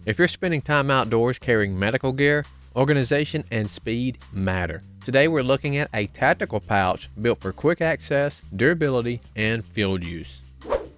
If you're spending time outdoors carrying medical gear, organization and speed matter. Today we're looking at a tactical pouch built for quick access, durability, and field use.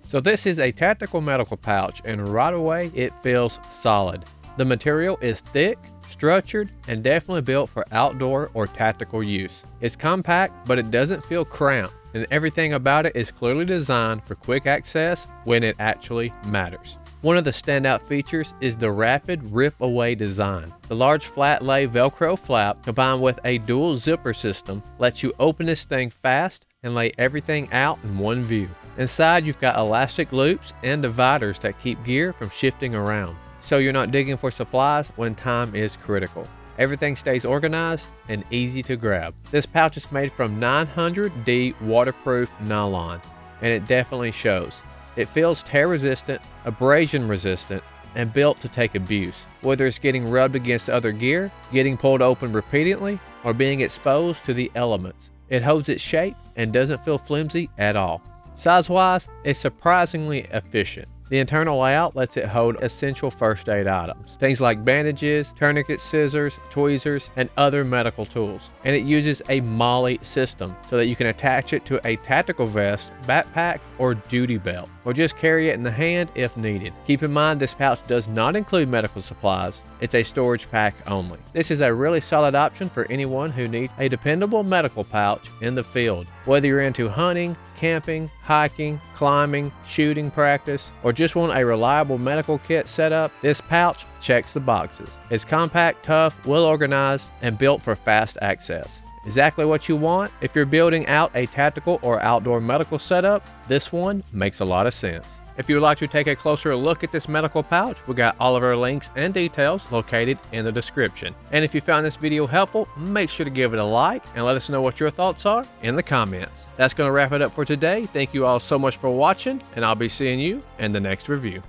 So this is a tactical medical pouch, and right away it feels solid. The material is thick, structured, and definitely built for outdoor or tactical use. It's compact, but it doesn't feel cramped, and everything about it is clearly designed for quick access when it actually matters. One of the standout features is the rapid rip-away design. The large flat lay Velcro flap combined with a dual zipper system lets you open this thing fast and lay everything out in one view. Inside you've got elastic loops and dividers that keep gear from shifting around, so you're not digging for supplies when time is critical. Everything stays organized and easy to grab. This pouch is made from 900D waterproof nylon, and it definitely shows. It feels tear resistant, abrasion resistant, and built to take abuse. Whether it's getting rubbed against other gear, getting pulled open repeatedly, or being exposed to the elements, it holds its shape and doesn't feel flimsy at all. Size-wise, it's surprisingly efficient. The internal layout lets it hold essential first aid items, things like bandages, tourniquets, scissors, tweezers, and other medical tools. And it uses a MOLLE system so that you can attach it to a tactical vest, backpack, or duty belt, or just carry it in the hand if needed. Keep in mind this pouch does not include medical supplies. It's a storage pack only. This is a really solid option for anyone who needs a dependable medical pouch in the field. Whether you're into hunting, camping, hiking, climbing, shooting practice, or just want a reliable medical kit setup, this pouch checks the boxes. It's compact, tough, well organized, and built for fast access. Exactly what you want. If you're building out a tactical or outdoor medical setup, this one makes a lot of sense. If you would like to take a closer look at this medical pouch, we got all of our links and details located in the description. And if you found this video helpful, make sure to give it a like and let us know what your thoughts are in the comments. That's going to wrap it up for today. Thank you all so much for watching, and I'll be seeing you in the next review.